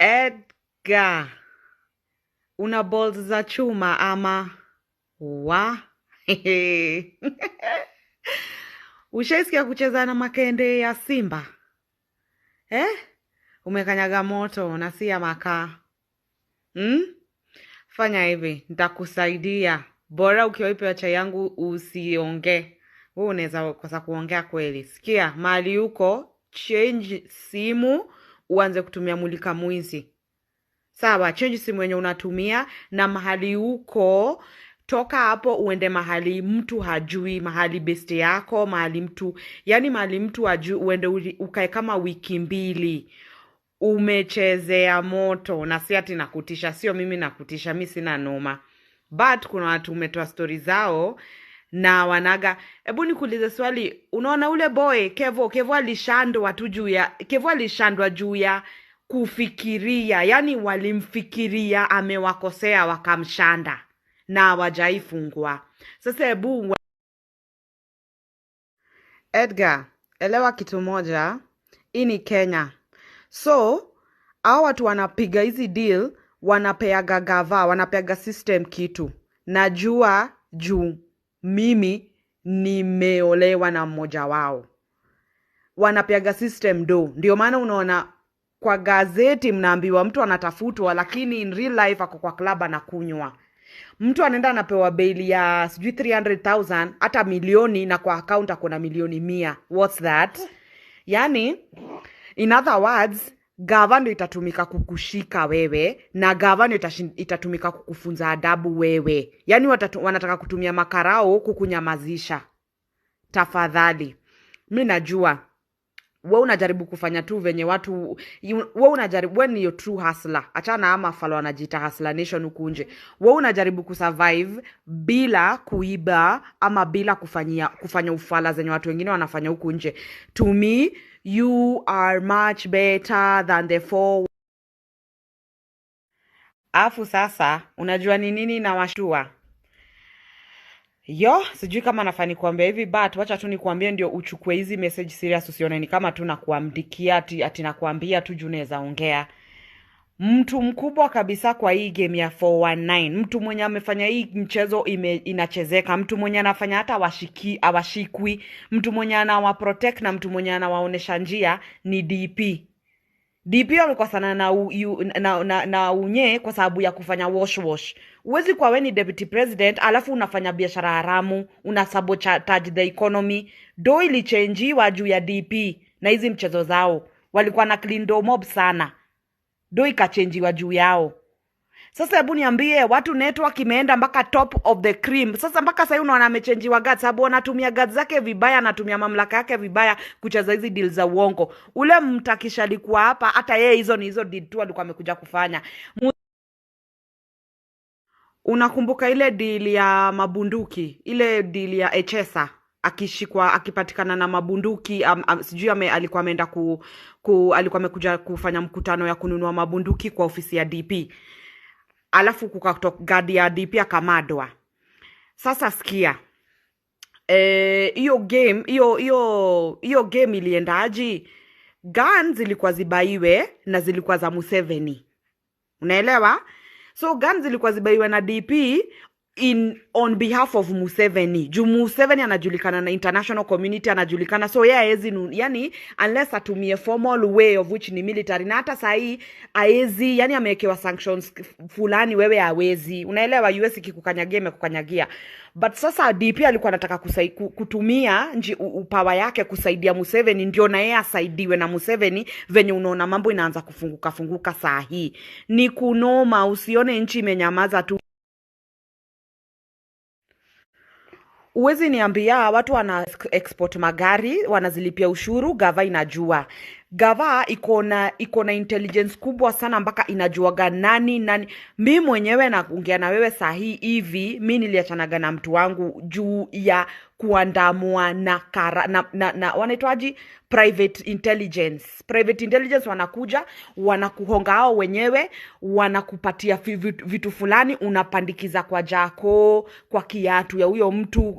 Edgar, una balls za chuma ama wa? Ushaisikia kucheza na makende ya simba? Umekanyaga moto na si ya makaa. Fanya hivi, nitakusaidia. Bora ukiwa chai yangu usiongee. Wewe unaweza kosa kuongea kweli. Sikia, mahali uko, change simu, uanze kutumia mulika mwizi. Sawa, change simu yenye unatumia na mahali uko, toka hapo uende mahali mtu hajui, mahali besti yako, mahali mtu hajui, uende ukae kama wiki 2. Umechezea moto na si ati nakutisha, sio mimi nakutisha, mimi sina noma. But kuna watu umetoa story zao na wanaga. Hebu nikuulize swali, unaona ule boy Kevo alishandwa tu juu ya kufikiria, yani walimfikiria amewakosea wakamshanda na hawajaifungwa. Sasa hebu Edgar, elewa kitu moja, hii ni Kenya. So, hao watu wanapiga hizi deal, wanapeaga gava, wanapeaga system kitu. Najua juu mimi nimeolewa na mmoja wao. Wanapeaga system do. Ndio maana unaona kwa gazeti mnaambiwa mtu anatafutwa, lakini in real life ako kwa club anakunywa. Mtu anaenda anapewa bail ya 300,000 hata milioni, na kwa account akona milioni 100. What's that? Yani, in other words, gavana itatumika kukushika wewe na gavana itatumika kukufunza adabu wewe. Yani wanataka kutumia makarao kukunyamazisha. Tafadhali. Mimi najua wewe unajaribu kufanya tu venye watu, wewe ni your true hustler. Achana ama falo wanajiita hustler nation huku nje. Wewe unajaribu kusurvive bila kuiba ama bila kufanya ufala zenye watu wengine wanafanya huku nje. To me, you are much better than the 4. Afu sasa, unajua ni nini na washua? Sijui kama nafani kuambia hivi, but wacha tu nikuambie ndio uchukue hizi message serious, usione ni kama tu nakuamdikia ati nakuambia tu juu naweza ongea. Mtu mkubwa kabisa kwa hii game ya 419, mtu mwenye amefanya hii mchezo inachezeka, mtu mwenye anafanya hata awashikwi, mtu mwenye anawaprotect na mtu mwenye anawaonesha njia ni DP. DP wamekosana na unye kwa sababu ya kufanya wash. Uwezi kwa weni deputy president alafu unafanya biashara haramu, unasabotage the economy. Do ilichangiwa juu ya DP na hizi mchezo zao. Walikuwa na clean door mob sana. Do ikachangiwa juu yao. Sasa hebu niambie, watu network imeenda mpaka top of the cream. Sasa mpaka sasa unaona amechangiwa guts, sababu anatumia guts zake vibaya, anatumia mamlaka yake vibaya kucheza hizi deal za uongo. Ule mtakisha alikuwa hapa, hata yeye hizo deal tu alikuwa amekuja kufanya. Unakumbuka ile deal ya mabunduki, ile deal ya Echesa akipatikana na mabunduki, sijui alikuwa ameenda alikuwa amekuja kufanya mkutano ya kununua mabunduki kwa ofisi ya DP. Alafu kukatoka gadi ya DP akamadwa. Sasa sikia, hiyo game iliendaje? Guns zilikuwa zibaiwe na zilikuwa za Museveni. Unaelewa? So guns zilikuwa zibaiwe na DP on behalf of Museveni. Juu Museveni anajulikana na international community, anajulikana, so yani unless atumie formal way of which ni military, na hata sahi aezi, yani amewekewa sanctions fulani, wewe hawezi. Unaelewa, US ikikukanyagia imekukanyagia. But sasa DP alikuwa anataka kutumia upawa yake kusaidia Museveni, ndio na yeye asaidiwe na Museveni. Venye unaona mambo inaanza kufunguka saa hii. Ni kunoma, usione nchi imenyamaza tu. Uwezi niambia watu wana export magari, wanazilipia ushuru, gava inajua. Gava iko na intelligence kubwa sana mpaka inajuaga nani. Mimi mwenyewe naongea na wewe sahi hivi, mimi niliachanaga na mtu wangu juu ya kuandamwa na wanaitwaji private intelligence wanakuja wanakuhonga hao wenyewe, wanakupatia vitu fulani, unapandikiza kwa jako, kwa kiatu ya huyo mtu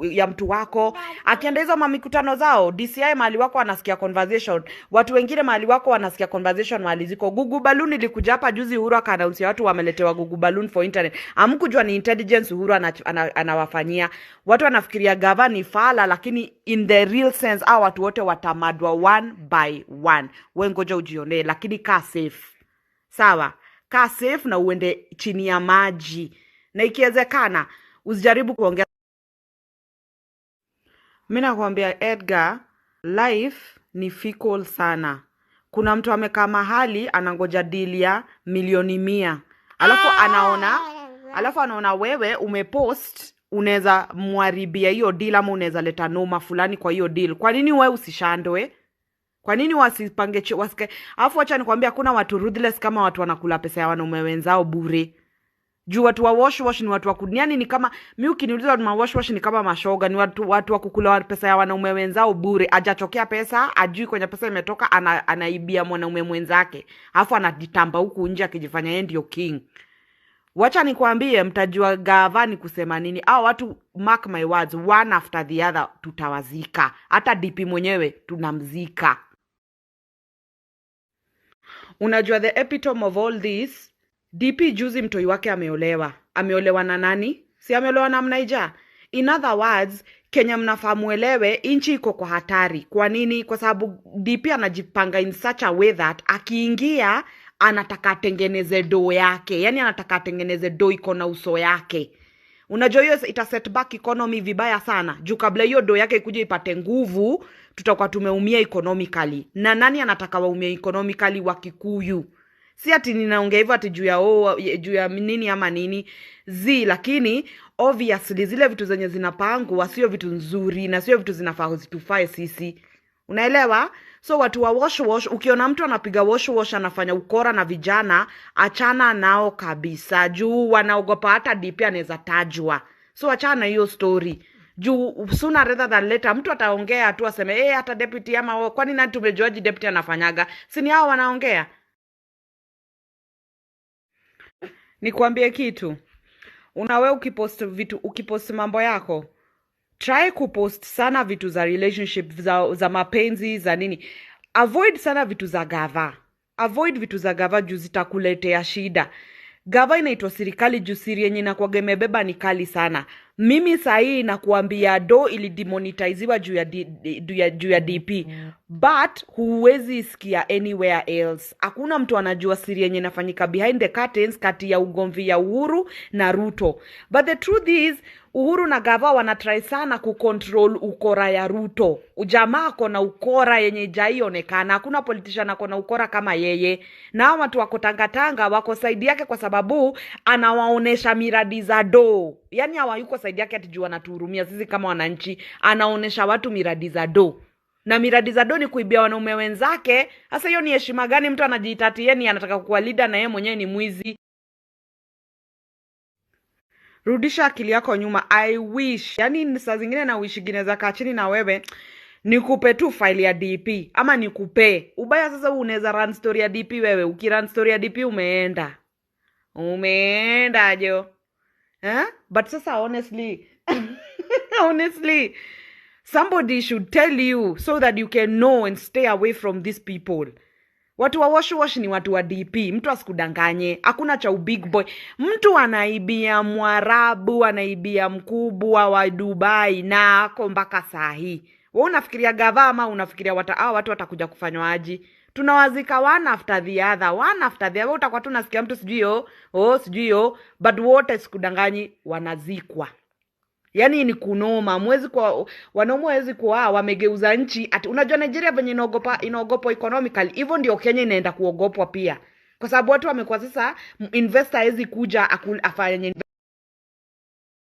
wako. Akienda hizo mamikutano zao, DCI mahali wako wanasikia conversation, watu wengine mahali wako wanasikia conversation mahali ziko. Google Balloon ilikuja hapa juzi, Uhuru akaannounce watu wameletewa Google Balloon for internet. Hamkujua ni intelligence Uhuru anawafanyia. Watu wanafikiria gava ni fala, lakini in the real sense hao watu wote watamadwa one by one. Wewe ngoja ujione, lakini kaa safe. Sawa? Kaa safe na uende chini ya maji. Na ikiwezekana usijaribu kuongea. Mimi nakwambia Edgar, life ni fickle sana. Kuna mtu amekaa mahali anangoja deal ya milioni 100. Alafu anaona wewe umepost, unaweza mwaribia hiyo deal ama unaweza leta noma fulani kwa hiyo deal. Kwa nini wewe usishandwe? Kwa nini wasipange wasike? Alafu acha nikwambia kuna watu ruthless kama watu wanakula pesa ya wanaume wenzao bure. Juu watu wa wash ni watu wa kuniani, ni kama mimi ukiniuliza watu wa wash ni kama mashoga, ni watu wa kukula pesa ya wanaume wenzao bure. Hajachokea pesa, ajui kwenye pesa imetoka, anaibia mwanaume mwenzake. Alafu anajitamba huku nje akijifanya yeye ndio king. Wacha nikwambie, mtajua gavani kusema nini. Hao watu, mark my words, one after the other tutawazika. Hata DP mwenyewe tunamzika. Unajua the epitome of all this, DP juzi mtoi wake ameolewa. Ameolewa na nani? Si ameolewa na Mnaija. In other words, Kenya mnafahamu elewe, inchi iko kwa hatari. Kwa nini? Kwa sababu DP anajipanga in such a way that akiingia anataka atengeneze doo yake. Yani anataka atengeneze doo iko na uso yake. Unajua hiyo ita set back economy vibaya sana. Juu kabla hiyo doo yake ikuje ipate nguvu, tutakuwa tumeumia economically. Na nani anataka waumia economically? Wa Kikuyu. Si ati ninaongea hivyo ati juu ya nini ama nini. Lakini obviously zile vitu zenye zinapangwa sio vitu nzuri na sio vitu zinafaa zitufae sisi. Unaelewa? So watu wa wash, ukiona mtu anapiga wash anafanya ukora na vijana, achana nao kabisa. Juu wanaogopa hata DP anaweza tajwa. So achana hiyo story. Juu sooner rather than later mtu ataongea tu aseme hata deputy ama kwani nani tumejoji deputy anafanyaga? Si ni hao wanaongea. Nikwambie kitu. Unawe ukipost mambo yako, try kupost sana vitu za relationship, za mapenzi, za nini. Avoid sana vitu za gava. Avoid vitu za gava juu zitakuletea shida. Gava inaitwa serikali juu siri yenye inakuwaga imebeba ni kali sana. Mimi sahi nakuambia do ili demonetiziwa juu ya DP. But huwezi isikia anywhere else. Hakuna mtu anajua siri yenye inafanyika behind the curtains kati ya ugomvi ya Uhuru na Ruto. But the truth is, Uhuru na gava wanatry sana kucontrol ukora ya Ruto. Ujamaa kona ukora yenye jaionekana. Hakuna politician akona ukora kama yeye. Na watu wako tangatanga wako side yake kwa sababu anawaonesha miradi za do. Yani hawayuko side yake ati juu anatuhurumia sisi kama wananchi. Anaonesha watu miradi za do. Na miradi za do ni kuibia wanaume wenzake. Sasa hiyo ni heshima gani? Mtu anajiita ati yeye anataka kuwa leader na yeye mwenyewe ni mwizi. Rudisha akili yako nyuma. I wish, yani saa zingine na wish gineza kaa chini na wewe nikupe tu file ya DP ama nikupe. Ubaya sasa unaweza run story ya DP wewe. Ukirun story ya DP umeenda jo. But sasa honestly somebody should tell you so that you can know and stay away from these people. Watu wa wash ni watu wa DP. Mtu asikudanganye. Hakuna cha big boy. Mtu anaibia Mwarabu, anaibia mkubwa wa Dubai na ako mpaka sahi. Wewe unafikiria gava ama unafikiria watu watakuja kufanywa aje? Tunawazika one after the other. Wewe utakuwa tu unasikia mtu sijui yo, but wote sikudanganyi wanazikwa. Yani ni kunoma. Wanaume wezi kuwa wamegeuza nchi. Unajua Nigeria venye inaogopa economically. Hivyo ndio Kenya inaenda kuogopwa pia. Kwa sababu watu wamekuwa sasa investor hawezi kuja afanye